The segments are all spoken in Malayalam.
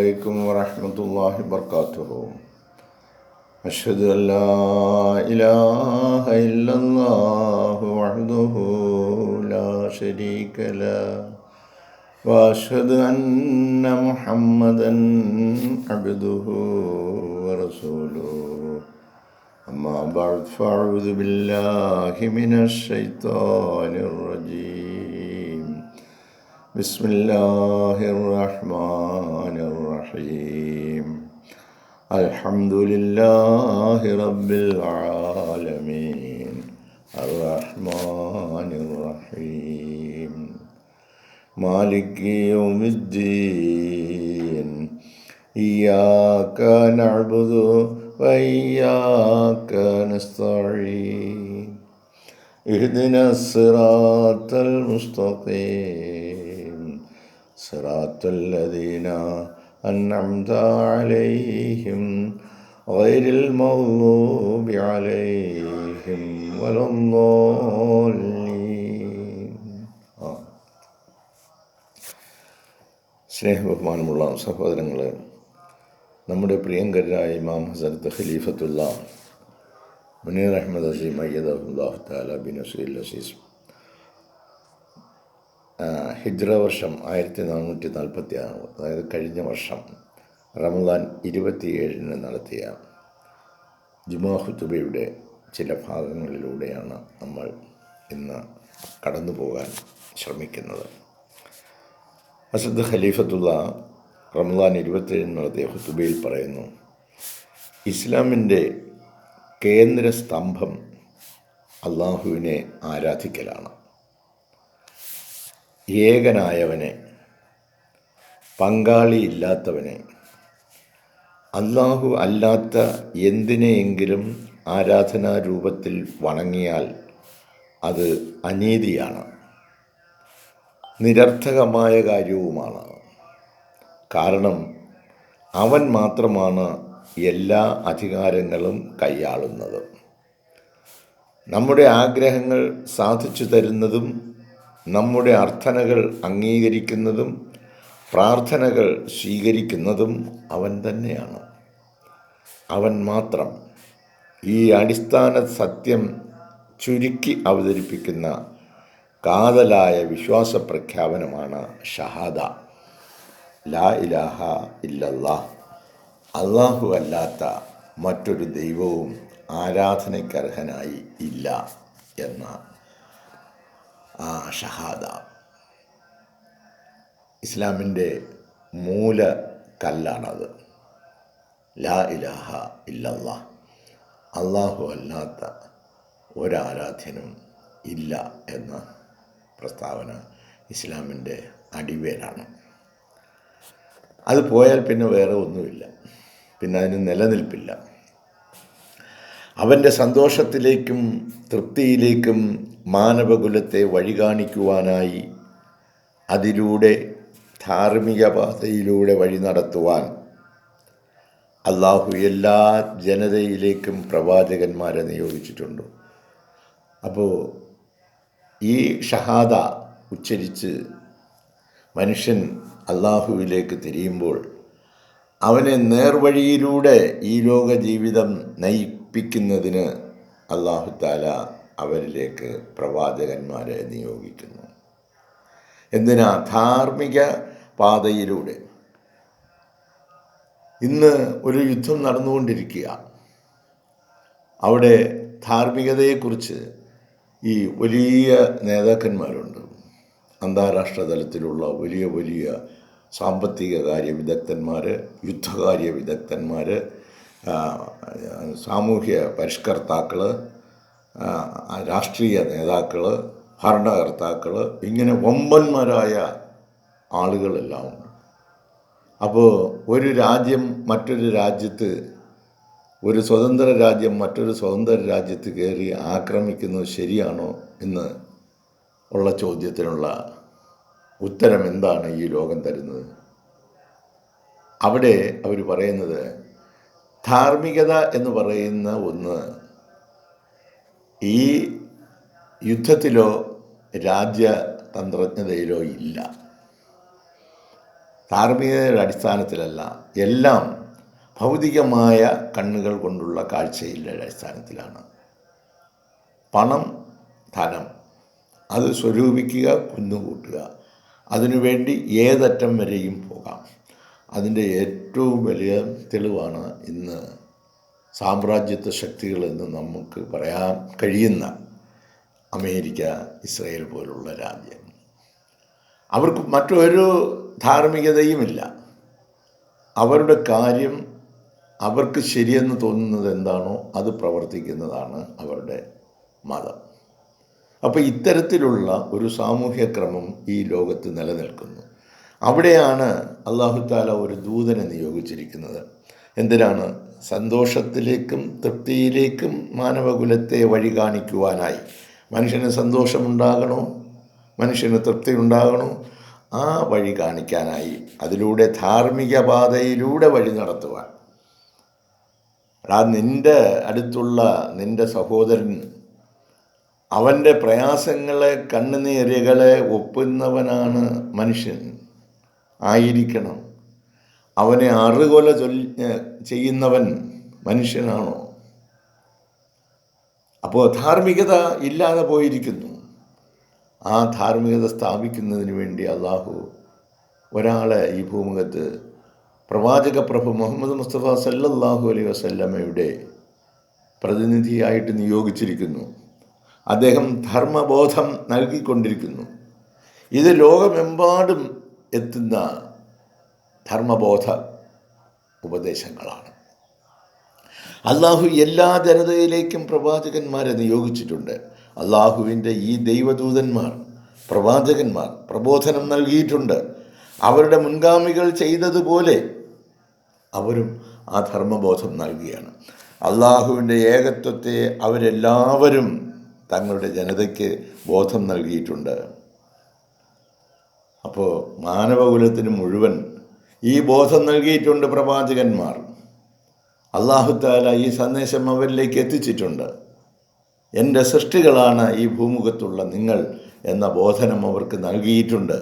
عليكم ورحمة الله وبركاته. أشهد أن لا إله إلا الله وحده لا شريك له وأشهد أن محمدا عبده ورسوله. أما بعد فأعوذ بالله من الشيطان الرجيم. بسم الله الرحمن الرحيم. الحمد لله رب العالمين الرحمن الرحيم مالك يوم الدين. إياك نعبد وإياك نستعين. اهدنا الصراط المستقيم صراط الذين أنعمت عليهم غير المغضوب عليهم ولا الضالين. സ്നേഹബഹുമാനമുള്ള സഹോദരങ്ങളെ, നമ്മുടെ പ്രിയങ്കരായ ഇമാം ഹസരത്ത് ഖലീഫത്തുള്ള മുനീർ അഹമ്മദ് അസീം അയ്യദഹുല്ലാഹു തആല ബിനസ്രിൽ അസീസ് ഹിജ്റ വർഷം 1446, അതായത് കഴിഞ്ഞ വർഷം റമദാൻ 27 നടത്തിയ ജുമാ ഖുതുബയുടെ ചില ഭാഗങ്ങളിലൂടെയാണ് നമ്മൾ ഇന്ന് കടന്നു പോകാൻ ശ്രമിക്കുന്നത്. ഹസരത്ത് ഖലീഫത്തുള്ള റമദാൻ 27 നടത്തിയ ഖുതുബയിൽ പറയുന്നു, ഇസ്ലാമിൻ്റെ കേന്ദ്ര സ്തംഭം അള്ളാഹുവിനെ ആരാധിക്കലാണ്. ഏകനായവനെ, പങ്കാളിയില്ലാത്തവനെ, അല്ലാഹു അല്ലാത്ത എന്തിനെയെങ്കിലും ആരാധനാരൂപത്തിൽ വണങ്ങിയാൽ അത് അനീതിയാണ്, നിരർത്ഥകമായ കാര്യവുമാണ്. കാരണം അവൻ മാത്രമാണ് എല്ലാ അധികാരങ്ങളും കൈയാളുന്നത്. നമ്മുടെ ആഗ്രഹങ്ങൾ സാധിച്ചു തരുന്നതും നമ്മുടെ അർത്ഥനകൾ അംഗീകരിക്കുന്നതും പ്രാർത്ഥനകൾ സ്വീകരിക്കുന്നതും അവൻ തന്നെയാണ്. അവൻ മാത്രം. ഈ അടിസ്ഥാന സത്യം ചുരുക്കി അവതരിപ്പിക്കുന്ന കാതലായ വിശ്വാസ പ്രഖ്യാപനമാണ് ഷഹാദ. ലാ ഇലാഹ ഇല്ലല്ലാഹ്, അല്ലാഹു അല്ലാത്ത മറ്റൊരു ദൈവവും ആരാധനയ്ക്കർഹനായി ഇല്ല എന്ന ആ ഷഹാദ ഇസ്ലാമിൻ്റെ മൂലക്കല്ലാണത്. ലാ ഇലാഹ ഇല്ലല്ലാഹ്, അല്ലാഹു അല്ലാത്ത ഒരാരാധ്യനും ഇല്ല എന്ന പ്രസ്താവന ഇസ്ലാമിൻ്റെ അടിവേരാണ്. അത് പോയാൽ പിന്നെ വേറെ ഒന്നുമില്ല, പിന്നെ അതിന് നിലനിൽപ്പില്ല. അവൻ്റെ സന്തോഷത്തിലേക്കും തൃപ്തിയിലേക്കും മാനവകുലത്തെ വഴി കാണിക്കുവാനായി, അതിലൂടെ ധാർമ്മിക പാതയിലൂടെ വഴി നടത്തുവാൻ അള്ളാഹു എല്ലാ ജനതയിലേക്കും പ്രവാചകന്മാരെ നിയോഗിച്ചിട്ടുണ്ട്. അപ്പോൾ ഈ ഷഹാദ ഉച്ചരിച്ച് മനുഷ്യൻ അള്ളാഹുവിലേക്ക് തിരിയുമ്പോൾ അവനെ നേർവഴിയിലൂടെ ഈ ലോക ജീവിതം നയിപ്പിക്കുന്നതിന് അള്ളാഹു തആല അവരിലേക്ക് പ്രവാചകന്മാരെ നിയോഗിക്കുന്നു. എന്തിനാ? ധാർമ്മിക പാതയിലൂടെ. ഇന്ന് ഒരു യുദ്ധം നടന്നുകൊണ്ടിരിക്കുക. അവിടെ ധാർമ്മികതയെക്കുറിച്ച് ഈ വലിയ നേതാക്കന്മാരുണ്ട്. അന്താരാഷ്ട്ര തലത്തിലുള്ള വലിയ വലിയ സാമ്പത്തിക കാര്യ വിദഗ്ധന്മാർ, യുദ്ധകാര്യ വിദഗ്ധന്മാർ, സാമൂഹ്യ പരിഷ്കർത്താക്കൾ, രാഷ്ട്രീയ നേതാക്കൾ, ഭരണകർത്താക്കൾ, ഇങ്ങനെ വമ്പന്മാരായ ആളുകളെല്ലാം ഉണ്ട്. അപ്പോൾ ഒരു രാജ്യം മറ്റൊരു രാജ്യത്ത്, ഒരു സ്വതന്ത്ര രാജ്യം മറ്റൊരു സ്വതന്ത്ര രാജ്യത്ത് കയറി ആക്രമിക്കുന്നത് ശരിയാണോ എന്ന് ഉള്ള ചോദ്യത്തിനുള്ള ഉത്തരം എന്താണ് ഈ ലോകം തരുന്നത്? അവിടെ അവർ പറയുന്നത്, ധാർമ്മികത എന്ന് പറയുന്ന ഒന്ന് ഈ യുദ്ധത്തിലോ രാജ്യതന്ത്രജ്ഞതയിലോ ഇല്ല. ധാർമ്മികതയുടെ അടിസ്ഥാനത്തിലല്ല, എല്ലാം ഭൗതികമായ കണ്ണുകൾ കൊണ്ടുള്ള കാഴ്ചയുടെ അടിസ്ഥാനത്തിലാണ്. പണം, ധനം, അത് സ്വരൂപിക്കുക, കുന്നുകൂട്ടുക, അതിനുവേണ്ടി ഏതറ്റം വരെയും പോകാം. അതിൻ്റെ ഏറ്റവും വലിയ തെളിവാണ് ഇന്ന് സാമ്രാജ്യത്വ ശക്തികളെന്ന് നമുക്ക് പറയാൻ കഴിയുന്ന അമേരിക്ക, ഇസ്രയേൽ പോലുള്ള രാജ്യം. അവർക്ക് മറ്റൊരു ധാർമ്മികതയുമില്ല. അവരുടെ കാര്യം അവർക്ക് ശരിയെന്ന് തോന്നുന്നത് എന്താണോ അത് പ്രവർത്തിക്കുന്നതാണ് അവരുടെ മതം. അപ്പോൾ ഇത്തരത്തിലുള്ള ഒരു സാമൂഹ്യ ക്രമം ഈ ലോകത്ത് നിലനിൽക്കുന്നു. അവിടെയാണ് അല്ലാഹു തആല ഒരു ദൂതനെ നിയോഗിച്ചിരിക്കുന്നത്. എന്തിനാണ്? സന്തോഷത്തിലേക്കും തൃപ്തിയിലേക്കും മാനവകുലത്തെ വഴി കാണിക്കുവാനായി. മനുഷ്യന് സന്തോഷമുണ്ടാകണോ, മനുഷ്യന് തൃപ്തി ഉണ്ടാകണോ, ആ വഴി കാണിക്കാനായി, അതിലൂടെ ധാർമ്മിക പാതയിലൂടെ വഴി നടത്തുവാൻ. നിൻ്റെ അടുത്തുള്ള നിൻ്റെ സഹോദരൻ അവൻ്റെ പ്രയാസങ്ങളെ, കണ്ണുനീരുകളെ ഒപ്പുന്നവനാണ് മനുഷ്യൻ ആയിരിക്കണം. അവനെ അറുകൊല ചെയ്യുന്നവൻ മനുഷ്യനാണോ? അപ്പോൾ ധാർമ്മികത ഇല്ലാതെ പോയിരിക്കുന്നു. ആ ധാർമ്മികത സ്ഥാപിക്കുന്നതിന് വേണ്ടി അള്ളാഹു ഒരാളെ ഈ ഭൂമുഖത്ത് പ്രവാചക പ്രഭു മുഹമ്മദ് മുസ്തഫ സല്ലല്ലാഹു അലൈഹി വസല്ലമയുടെ പ്രതിനിധിയായിട്ട് നിയോഗിച്ചിരിക്കുന്നു. അദ്ദേഹം ധർമ്മബോധം നൽകിക്കൊണ്ടിരിക്കുന്നു. ഇത് ലോകമെമ്പാടും എത്തുന്ന ധർമ്മബോധ ഉപദേശങ്ങളാണ്. അള്ളാഹു എല്ലാ ജനതയിലേക്കും പ്രവാചകന്മാരെ നിയോഗിച്ചിട്ടുണ്ട്. അള്ളാഹുവിൻ്റെ ഈ ദൈവദൂതന്മാർ, പ്രവാചകന്മാർ പ്രബോധനം നൽകിയിട്ടുണ്ട്. അവരുടെ മുൻഗാമികൾ ചെയ്തതുപോലെ അവരും ആ ധർമ്മബോധം നൽകുകയാണ്. അള്ളാഹുവിൻ്റെ ഏകത്വത്തെ അവരെല്ലാവരും തങ്ങളുടെ ജനതയ്ക്ക് ബോധം നൽകിയിട്ടുണ്ട്. അപ്പോൾ മാനവകുലത്തിന് മുഴുവൻ ഈ ബോധം നൽകിയിട്ടുണ്ട് പ്രവാചകന്മാർ. അല്ലാഹു തആല ഈ സന്ദേശം അവരിലേക്ക് എത്തിച്ചിട്ടുണ്ട്. എൻ്റെ സൃഷ്ടികളാണ് ഈ ഭൂമുഖത്തുള്ള നിങ്ങൾ എന്ന ബോധനം അവർക്ക് നൽകിയിട്ടുണ്ട്.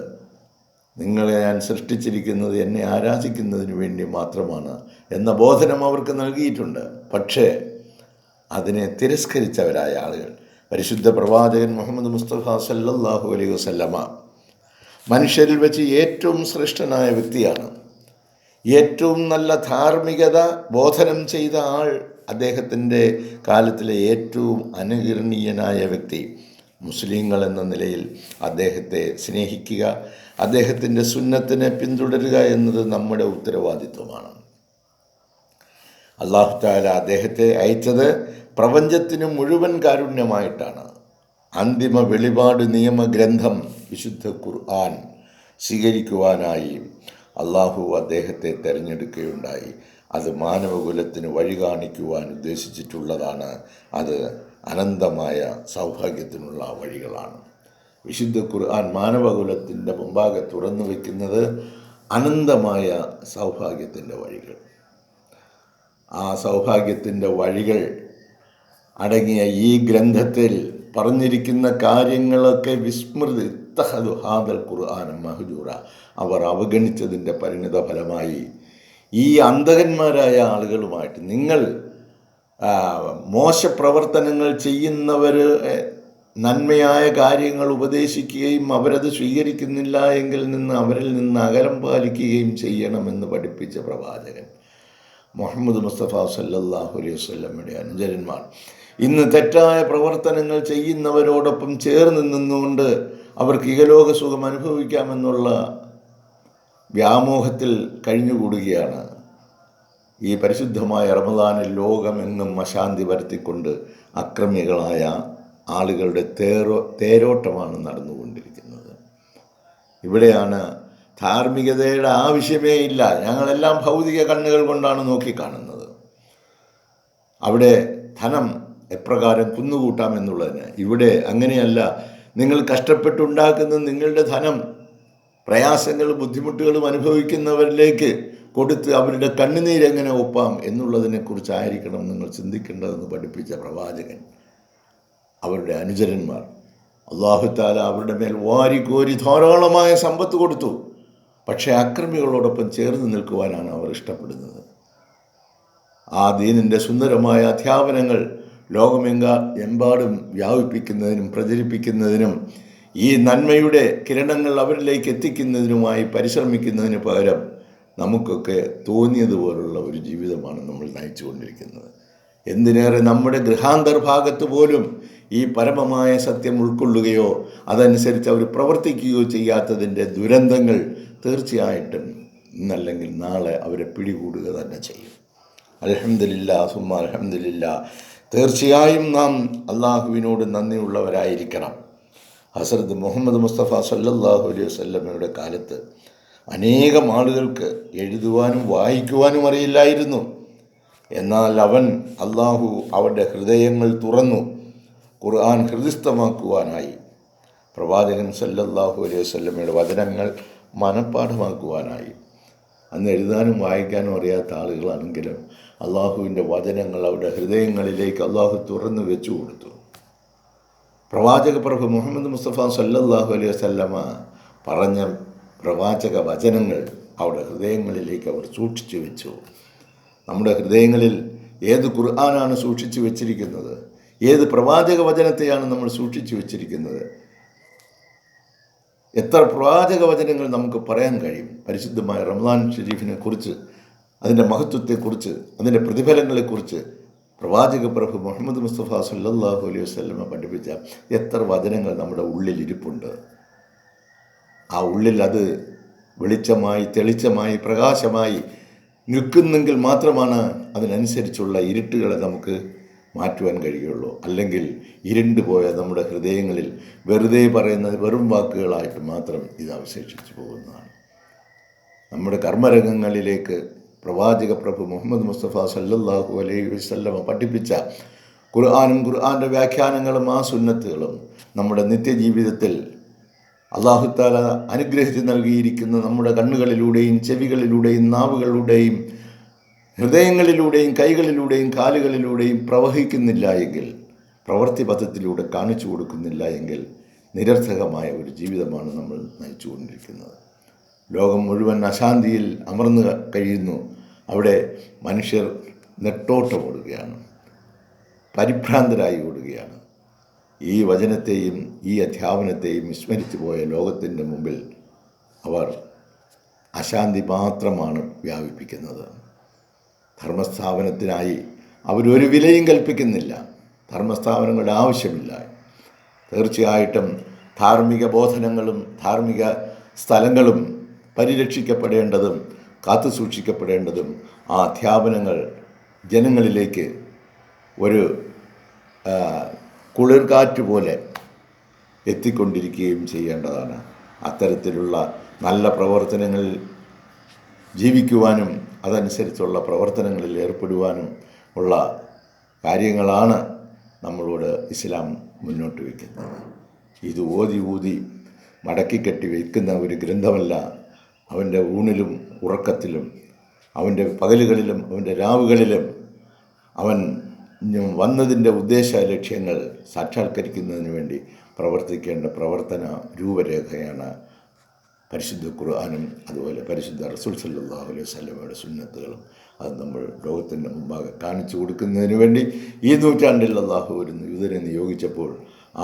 നിങ്ങളെ ഞാൻ സൃഷ്ടിച്ചിരിക്കുന്നത് എന്നെ ആരാധിക്കുന്നതിന് വേണ്ടി മാത്രമാണ് എന്ന ബോധനം അവർക്ക് നൽകിയിട്ടുണ്ട്. പക്ഷേ അതിനെ തിരസ്കരിച്ചവരായ ആളുകൾ, പരിശുദ്ധ പ്രവാചകൻ മുഹമ്മദ് മുസ്തഫ സല്ലല്ലാഹു അലൈഹി വസല്ലമ മനുഷ്യരിൽ വെച്ച് ഏറ്റവും ശ്രേഷ്ഠനായ വ്യക്തിയാണ്. ഏറ്റവും നല്ല ധാർമ്മികത ബോധനം ചെയ്ത ആൾ, അദ്ദേഹത്തിൻ്റെ കാലത്തിലെ ഏറ്റവും അനുകരണീയനായ വ്യക്തി. മുസ്ലിങ്ങൾ എന്ന നിലയിൽ അദ്ദേഹത്തെ സ്നേഹിക്കുക, അദ്ദേഹത്തിൻ്റെ സുന്നത്തിനെ പിന്തുടരുക എന്നത് നമ്മുടെ ഉത്തരവാദിത്വമാണ്. അല്ലാഹു തആല അദ്ദേഹത്തെ അയച്ചത് പ്രപഞ്ചത്തിന് മുഴുവൻ കാരുണ്യമായിട്ടാണ്. അന്തിമ വെളിപാട് നിയമഗ്രന്ഥം വിശുദ്ധ ഖുർആൻ സ്വീകരിക്കുവാനായി അള്ളാഹു അദ്ദേഹത്തെ തിരഞ്ഞെടുക്കുകയുണ്ടായി. അത് മാനവകുലത്തിന് വഴി കാണിക്കുവാൻ ഉദ്ദേശിച്ചിട്ടുള്ളതാണ്. അത് അനന്തമായ സൗഭാഗ്യത്തിനുള്ള വഴികളാണ്. വിശുദ്ധ ഖുർആൻ മാനവകുലത്തിൻ്റെ മുമ്പാകെ തുറന്നു വയ്ക്കുന്നത് അനന്തമായ സൗഭാഗ്യത്തിൻ്റെ വഴികൾ. ആ സൗഭാഗ്യത്തിൻ്റെ വഴികൾ അടങ്ങിയ ഈ ഗ്രന്ഥത്തിൽ പറഞ്ഞിരിക്കുന്ന കാര്യങ്ങളൊക്കെ വിസ്മൃതി ഇത്തഖദു ഹാദൽ ഖുർആന മഹ്ജൂറ, അവർ അവഗണിച്ചതിൻ്റെ പരിണിത ഫലമായി ഈ അന്ധകന്മാരായ ആളുകളുമായിട്ട് നിങ്ങൾ മോശപ്രവർത്തനങ്ങൾ ചെയ്യുന്നവർ നന്മയായ കാര്യങ്ങൾ ഉപദേശിക്കുകയും അവരത് സ്വീകരിക്കുന്നില്ല എങ്കിൽ അവരിൽ നിന്ന് അകലം പാലിക്കുകയും ചെയ്യണമെന്ന് പഠിപ്പിച്ച പ്രവാചകൻ മുഹമ്മദ് മുസ്തഫ സല്ലല്ലാഹു അലൈഹി വസല്ലമയുടെ അനുചരന്മാർ ഇന്ന് തെറ്റായ പ്രവർത്തനങ്ങൾ ചെയ്യുന്നവരോടൊപ്പം ചേർന്ന് നിന്നുകൊണ്ട് അവർക്ക് ഇഹലോക സുഖം അനുഭവിക്കാമെന്നുള്ള വ്യാമോഹത്തിൽ കഴിഞ്ഞുകൂടുകയാണ്. ഈ പരിശുദ്ധമായ റമദാനിൽ ലോകമെങ്ങും അശാന്തി വരുത്തിക്കൊണ്ട് അക്രമികളായ ആളുകളുടെ തേരോട്ടമാണ് നടന്നുകൊണ്ടിരിക്കുന്നത്. ഇവിടെയാണ് ധാർമ്മികതയുടെ ആവശ്യമേ ഇല്ല, ഞങ്ങളെല്ലാം ഭൗതിക കണ്ണുകൾ കൊണ്ടാണ് നോക്കിക്കാണുന്നത്. അവിടെ ധനം എപ്രകാരം കുന്നുകൂട്ടാമെന്നുള്ളതിന് ഇവിടെ അങ്ങനെയല്ല. നിങ്ങൾ കഷ്ടപ്പെട്ടുണ്ടാക്കുന്ന നിങ്ങളുടെ ധനം പ്രയാസങ്ങളും ബുദ്ധിമുട്ടുകളും അനുഭവിക്കുന്നവരിലേക്ക് കൊടുത്ത് അവരുടെ കണ്ണുനീരെങ്ങനെ ഒപ്പാം എന്നുള്ളതിനെക്കുറിച്ചായിരിക്കണം നിങ്ങൾ ചിന്തിക്കേണ്ടതെന്ന് പഠിപ്പിച്ച പ്രവാചകൻ, അവരുടെ അനുചരന്മാർ. അല്ലാഹു തആല അവരുടെ മേൽ വാരിക്കോരി ധാരാളമായ സമ്പത്ത് കൊടുത്തു. പക്ഷേ അക്രമികളോടൊപ്പം ചേർന്ന് നിൽക്കുവാനാണ് അവർ ഇഷ്ടപ്പെടുന്നത്. ആ ദീനിൻ്റെ സുന്ദരമായ അധ്യാപനങ്ങൾ എമ്പാടും വ്യാപിപ്പിക്കുന്നതിനും പ്രചരിപ്പിക്കുന്നതിനും ഈ നന്മയുടെ കിരണങ്ങൾ അവരിലേക്ക് എത്തിക്കുന്നതിനുമായി പരിശ്രമിക്കുന്നതിന് പകരം നമുക്കൊക്കെ തോന്നിയതുപോലുള്ള ഒരു ജീവിതമാണ് നമ്മൾ നയിച്ചുകൊണ്ടിരിക്കുന്നത്. എന്തിനേറെ നമ്മുടെ ഗൃഹാന്തർഭാഗത്ത് പോലും ഈ പരമമായ സത്യം ഉൾക്കൊള്ളുകയോ അതനുസരിച്ച് അവർ പ്രവർത്തിക്കുകയോ ചെയ്യാത്തതിൻ്റെ ദുരന്തങ്ങൾ തീർച്ചയായിട്ടും ഇന്നല്ലെങ്കിൽ നാളെ അവരെ പിടികൂടുക തന്നെ ചെയ്യും. അൽഹംദുലില്ലാ സുമ്മ അൽഹംദുലില്ലാ. തീർച്ചയായും നാം അള്ളാഹുവിനോട് നന്ദിയുള്ളവരായിരിക്കണം. ഹസ്രത്ത് മുഹമ്മദ് മുസ്തഫ സല്ലല്ലാഹു അലൈഹി വസല്ലമയുടെ കാലത്ത് അനേകം ആളുകൾക്ക് എഴുതുവാനും വായിക്കുവാനും അറിയില്ലായിരുന്നു. എന്നാൽ അള്ളാഹു അവരുടെ ഹൃദയങ്ങൾ തുറന്നു ഖുർആൻ ഹൃദിസ്ഥമാക്കുവാനായി, പ്രവാചകൻ സല്ലല്ലാഹു അലൈഹി വസല്ലമയുടെ വചനങ്ങൾ മനഃപ്പാഠമാക്കുവാനായി. അന്ന് എഴുതാനും വായിക്കാനും അറിയാത്ത ആളുകളാണെങ്കിലും അള്ളാഹുവിൻ്റെ വചനങ്ങൾ അവരുടെ ഹൃദയങ്ങളിലേക്ക് അള്ളാഹു തുറന്നു വെച്ചു കൊടുത്തു. പ്രവാചക പ്രഭു മുഹമ്മദ് മുസ്തഫ സല്ലല്ലാഹു അലൈഹി വസല്ലമ പറഞ്ഞ പ്രവാചക വചനങ്ങൾ അവരുടെ ഹൃദയങ്ങളിലേക്ക് അവർ സൂക്ഷിച്ചു വെച്ചു. നമ്മുടെ ഹൃദയങ്ങളിൽ ഏത് ഖുർആനാണ് സൂക്ഷിച്ചു വെച്ചിരിക്കുന്നത്? ഏത് പ്രവാചക വചനത്തെയാണ് നമ്മൾ സൂക്ഷിച്ചു വെച്ചിരിക്കുന്നത്? എത്ര പ്രവാചക വചനങ്ങൾ നമുക്ക് പറയാൻ കഴിയും? പരിശുദ്ധമായ റമദാൻ ഷരീഫിനെ കുറിച്ച്, അതിൻ്റെ മഹത്വത്തെക്കുറിച്ച്, അതിൻ്റെ പ്രതിഫലങ്ങളെക്കുറിച്ച് പ്രവാചക പ്രഭു മുഹമ്മദ് മുസ്തഫ സല്ലല്ലാഹു അലൈഹി വസല്ലമ പഠിപ്പിച്ച എത്ര വചനങ്ങൾ നമ്മുടെ ഉള്ളിൽ ഇരിപ്പുണ്ട്. ആ ഉള്ളിൽ അത് വെളിച്ചമായി, തെളിച്ചമായി, പ്രകാശമായി നിൽക്കുന്നെങ്കിൽ മാത്രമാണ് അതിനനുസരിച്ചുള്ള ഇരുട്ടുകളെ നമുക്ക് മാറ്റുവാൻ കഴിയുള്ളൂ. അല്ലെങ്കിൽ ഇരുണ്ടു പോയ നമ്മുടെ ഹൃദയങ്ങളിൽ വെറുതെ പറയുന്ന വെറും വാക്കുകളായിട്ട് മാത്രം ഇത് അവശേഷിച്ചു പോകുന്നതാണ്. നമ്മുടെ കർമ്മരംഗങ്ങളിലേക്ക് പ്രവാചക പ്രഭു മുഹമ്മദ് മുസ്തഫ സല്ലല്ലാഹു അലൈഹി വസല്ലമ പഠിപ്പിച്ച ഖുർആനും ഖുർആൻ്റെ വ്യാഖ്യാനങ്ങളും ആ സുന്നത്തുകളും നമ്മുടെ നിത്യജീവിതത്തിൽ അല്ലാഹു തആല അനുഗ്രഹിച്ച് നൽകിയിരിക്കുന്ന നമ്മുടെ കണ്ണുകളിലൂടെയും ചെവികളിലൂടെയും നാവുകളിലൂടെയും ഹൃദയങ്ങളിലൂടെയും കൈകളിലൂടെയും കാലുകളിലൂടെയും പ്രവഹിക്കുന്നില്ല എങ്കിൽ, പ്രവൃത്തി പഥത്തിലൂടെ കാണിച്ചു കൊടുക്കുന്നില്ല എങ്കിൽ നിരർത്ഥകമായ ഒരു ജീവിതമാണ് നമ്മൾ നയിച്ചുകൊണ്ടിരിക്കുന്നത്. ലോകം മുഴുവൻ അശാന്തിയിൽ അമർന്നു കഴിയുന്നു. അവിടെ മനുഷ്യർ നെട്ടോട്ടമോടുകയാണ്, പരിഭ്രാന്തരായി ഓടുകയാണ്. ഈ വചനത്തെയും ഈ അധ്യാപനത്തെയും വിസ്മരിച്ചു പോയ ലോകത്തിൻ്റെ മുമ്പിൽ അവർ അശാന്തി മാത്രമാണ് വ്യാപിപ്പിക്കുന്നത്. ധർമ്മസ്ഥാപനത്തിനായി അവരൊരു വിലയും കൽപ്പിക്കുന്നില്ല. ധർമ്മസ്ഥാപനങ്ങളുടെ ആവശ്യമില്ല. തീർച്ചയായിട്ടും ധാർമ്മിക ബോധനങ്ങളും ധാർമ്മിക സ്ഥലങ്ങളും പരിരക്ഷിക്കപ്പെടേണ്ടതും കാത്തു സൂക്ഷിക്കപ്പെടേണ്ടതും ആ അധ്യാപനങ്ങൾ ജനങ്ങളിലേക്ക് ഒരു കുളിർകാറ്റ് പോലെ എത്തിക്കൊണ്ടിരിക്കുകയും ചെയ്യേണ്ടതാണ്. അത്തരത്തിലുള്ള നല്ല പ്രവർത്തനങ്ങളിൽ ജീവിക്കുവാനും അതനുസരിച്ചുള്ള പ്രവർത്തനങ്ങളിൽ ഏർപ്പെടുവാനും ഉള്ള കാര്യങ്ങളാണ് നമ്മളോട് ഇസ്ലാം മുന്നോട്ട് വയ്ക്കുന്നത്. ഇത് ഊതി മടക്കിക്കെട്ടി വയ്ക്കുന്ന ഒരു ഗ്രന്ഥമല്ല. അവൻ്റെ ഊണിലും ഉറക്കത്തിലും, അവൻ്റെ പകലുകളിലും അവൻ്റെ രാവുകളിലും അവൻ വന്നതിൻ്റെ ഉദ്ദേശ ലക്ഷ്യങ്ങൾ സാക്ഷാത്കരിക്കുന്നതിന് വേണ്ടി പ്രവർത്തിക്കേണ്ട പ്രവർത്തന രൂപരേഖയാണ് പരിശുദ്ധ ഖുർആനും അതുപോലെ പരിശുദ്ധ റസൂൽ സല്ലല്ലാഹു അലൈഹി വസല്ലമയുടെ സുന്നത്തുകളും. അത് നമ്മൾ ലോകത്തിൻ്റെ മുമ്പാകെ കാണിച്ചു കൊടുക്കുന്നതിന് വേണ്ടി ഈ നൂറ്റാണ്ടിൽ അല്ലാഹു ഒരു യൂതനെ നിയോഗിച്ചപ്പോൾ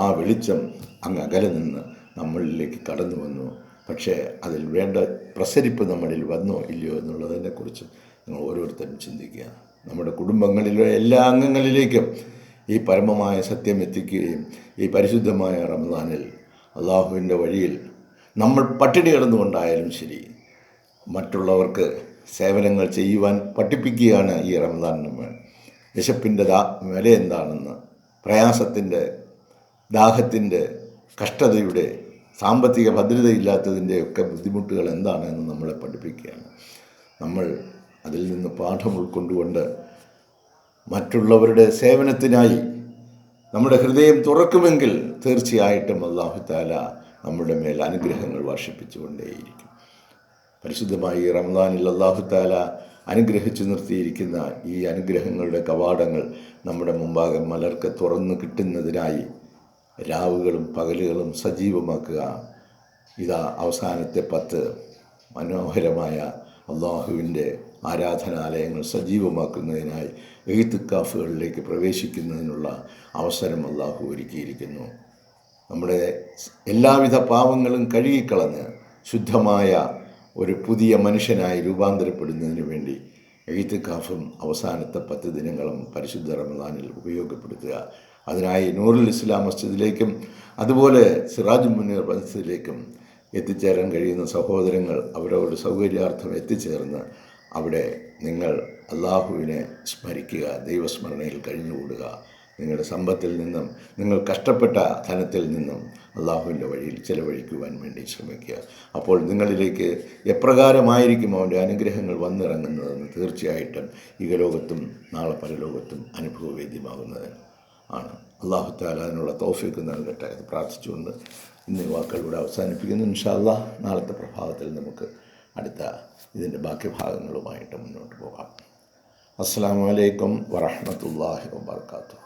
ആ വെളിച്ചം അങ്ങ് അകലെ നിന്ന് നമ്മളിലേക്ക് കടന്നു വന്നു. പക്ഷേ അതിൽ വേണ്ട പ്രസരിപ്പ് നമ്മളിൽ വന്നോ ഇല്ലയോ എന്നുള്ളതിനെക്കുറിച്ച് നിങ്ങൾ ഓരോരുത്തരും ചിന്തിക്കുക. നമ്മുടെ കുടുംബങ്ങളിലെ എല്ലാ അംഗങ്ങളിലേക്കും ഈ പരമമായ സത്യം എത്തിക്കുകയും ഈ പരിശുദ്ധമായ റമദാനിൽ അള്ളാഹുവിൻ്റെ വഴിയിൽ നമ്മൾ പട്ടിണി കിടന്നുകൊണ്ടായാലും ശരി മറ്റുള്ളവർക്ക് സേവനങ്ങൾ ചെയ്യുവാൻ പഠിപ്പിക്കുകയാണ് ഈ റമദാൻ നമ്മൾ. വിശപ്പിൻ്റെ വില എന്താണെന്ന്, പ്രയാസത്തിൻ്റെ, ദാഹത്തിൻ്റെ, കഷ്ടതയുടെ, സാമ്പത്തിക ഭദ്രതയില്ലാത്തതിൻ്റെയൊക്കെ ബുദ്ധിമുട്ടുകൾ എന്താണെന്ന് നമ്മളെ പഠിപ്പിക്കുകയാണ്. നമ്മൾ അതിൽ നിന്ന് പാഠം ഉൾക്കൊണ്ടുകൊണ്ട് മറ്റുള്ളവരുടെ സേവനത്തിനായി നമ്മുടെ ഹൃദയം തുറക്കുമെങ്കിൽ തീർച്ചയായിട്ടും അല്ലാഹു തആല നമ്മുടെ മേൽ അനുഗ്രഹങ്ങൾ വർഷിപ്പിച്ചുകൊണ്ടേയിരിക്കും. പരിശുദ്ധമായി റമദാനിൽ അല്ലാഹു തആല അനുഗ്രഹിച്ചു നിർത്തിയിരിക്കുന്ന ഈ അനുഗ്രഹങ്ങളുടെ കവാടങ്ങൾ നമ്മുടെ മുമ്പാകെ മലർക്ക് തുറന്നു കിട്ടുന്നതിനായി രാവുകളും പകലുകളും സജീവമാക്കുക. ഇതാ അവസാനത്തെ 10 മനോഹരമായ അള്ളാഹുവിൻ്റെ ആരാധനാലയങ്ങൾ സജീവമാക്കുന്നതിനായി എഴുത്തിക്കാഫുകളിലേക്ക് പ്രവേശിക്കുന്നതിനുള്ള അവസരം അള്ളാഹു ഒരുക്കിയിരിക്കുന്നു. നമ്മുടെ എല്ലാവിധ പാവങ്ങളും കഴുകിക്കളഞ്ഞ് ശുദ്ധമായ ഒരു പുതിയ മനുഷ്യനായി രൂപാന്തരപ്പെടുന്നതിന് വേണ്ടി എഴുത്തിക്കാഫും അവസാനത്തെ 10 ദിനങ്ങളും പരിശുദ്ധ റമദാനിൽ ഉപയോഗപ്പെടുത്തുക. അതിനായി നൂറുൽ ഇസ്ലാം മസ്ജിദിലേക്കും അതുപോലെ സിറാജുൽ മുനീർ മസ്ജിദിലേക്കും എത്തിച്ചേരാൻ കഴിയുന്ന സഹോദരങ്ങൾ അവരവരുടെ സൗകര്യാർത്ഥം എത്തിച്ചേർന്ന് അവിടെ നിങ്ങൾ അള്ളാഹുവിനെ സ്മരിക്കുക, ദൈവസ്മരണയിൽ കഴിഞ്ഞുകൂടുക. നിങ്ങളുടെ സമ്പത്തിൽ നിന്നും നിങ്ങൾ കഷ്ടപ്പെട്ട ധനത്തിൽ നിന്നും അള്ളാഹുവിൻ്റെ വഴിയിൽ ചിലവഴിക്കുവാൻ വേണ്ടി ശ്രമിക്കുക. അപ്പോൾ നിങ്ങളിലേക്ക് എപ്രകാരമായിരിക്കും അവൻ്റെ അനുഗ്രഹങ്ങൾ വന്നിറങ്ങുന്നതെന്ന് തീർച്ചയായിട്ടും ഇഹലോകത്തും നാളെ പരലോകത്തും അനുഭവവേദ്യമാകുന്നത് ആണ്. അള്ളാഹു തആല അതിനുള്ള തൗഫീഖ് നൽകട്ടെ എന്ന് പ്രാർത്ഥിച്ചുകൊണ്ട് ഇന്ന് വാക്കുകളിലൂടെ അവസാനിപ്പിക്കുന്നു. ഇൻഷാ അല്ലാഹ് നാളത്തെ പ്രഭാതത്തിൽ നമുക്ക് അടുത്ത ഇതിൻ്റെ ബാക്കി ഭാഗങ്ങളുമായിട്ട് മുന്നോട്ട് പോകാം. അസ്സലാമു അലൈക്കും വറഹ്മത്തുള്ളാഹി വബറകാതുഹു.